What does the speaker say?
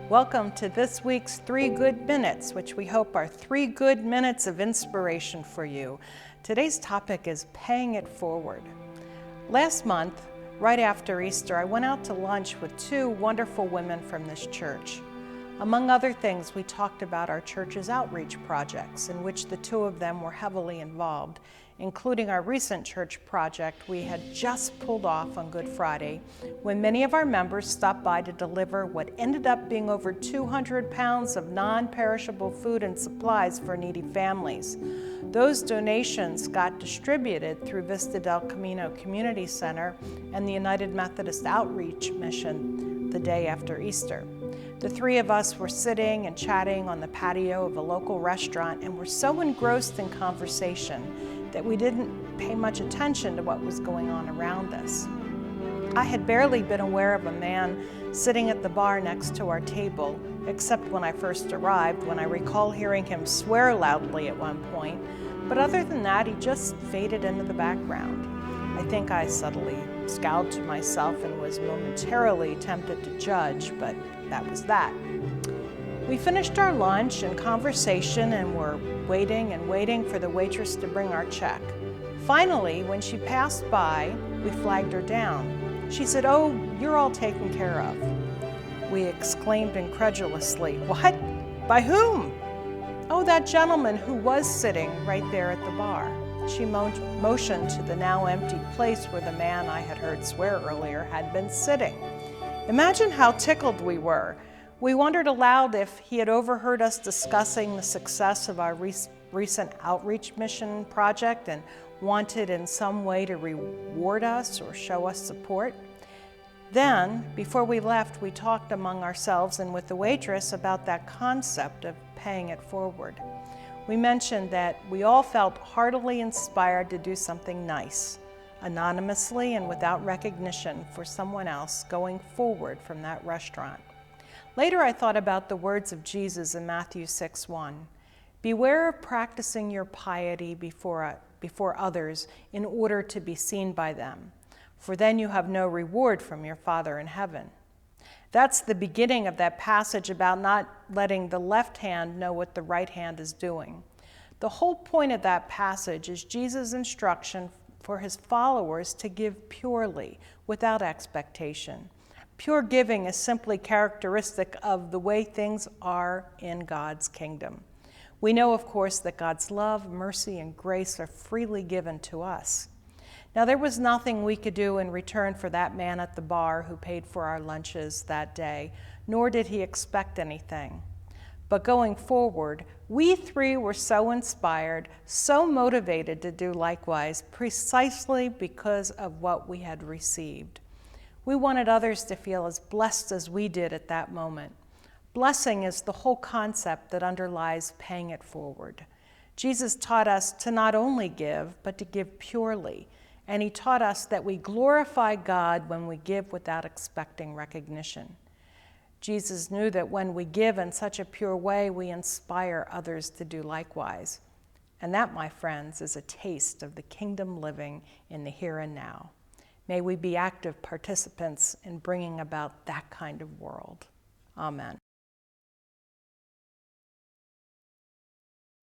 Welcome to this week's 3 Good Minutes, which we hope are 3 good minutes of inspiration for you. Today's topic is paying it forward. Last month, right after Easter, I went out to lunch with 2 wonderful women from this church. Among other things, we talked about our church's outreach projects, in which the 2 of them were heavily involved, including our recent church project we had just pulled off on Good Friday, when many of our members stopped by to deliver what ended up being over 200 pounds of non-perishable food and supplies for needy families. Those donations got distributed through Vista del Camino Community Center and the United Methodist Outreach Mission the day after Easter. The 3 of us were sitting and chatting on the patio of a local restaurant and were so engrossed in conversation that we didn't pay much attention to what was going on around us. I had barely been aware of a man sitting at the bar next to our table, except when I first arrived, when I recall hearing him swear loudly at one point, but other than that, he just faded into the background. I think I subtly scowled to myself and was momentarily tempted to judge, but that was that. We finished our lunch and conversation and were waiting for the waitress to bring our check. Finally, when she passed by, we flagged her down. She said, "Oh, you're all taken care of." We exclaimed incredulously, "What? By whom?" "Oh, that gentleman who was sitting right there at the bar." She motioned to the now empty place where the man I had heard swear earlier had been sitting. Imagine how tickled we were. We wondered aloud if he had overheard us discussing the success of our recent outreach mission project and wanted in some way to reward us or show us support. Then, before we left, we talked among ourselves and with the waitress about that concept of paying it forward. We mentioned that we all felt heartily inspired to do something nice, anonymously and without recognition for someone else going forward from that restaurant. Later, I thought about the words of Jesus in Matthew 6:1. "Beware of practicing your piety before others in order to be seen by them, for then you have no reward from your Father in heaven." That's the beginning of that passage about not letting the left hand know what the right hand is doing. The whole point of that passage is Jesus' instruction for his followers to give purely, without expectation. Pure giving is simply characteristic of the way things are in God's kingdom. We know, of course, that God's love, mercy, and grace are freely given to us. Now, there was nothing we could do in return for that man at the bar who paid for our lunches that day, nor did he expect anything. But going forward, we 3 were so inspired, so motivated to do likewise, precisely because of what we had received. We wanted others to feel as blessed as we did at that moment. Blessing is the whole concept that underlies paying it forward. Jesus taught us to not only give, but to give purely. And he taught us that we glorify God when we give without expecting recognition. Jesus knew that when we give in such a pure way, we inspire others to do likewise. And that, my friends, is a taste of the kingdom living in the here and now. May we be active participants in bringing about that kind of world. Amen.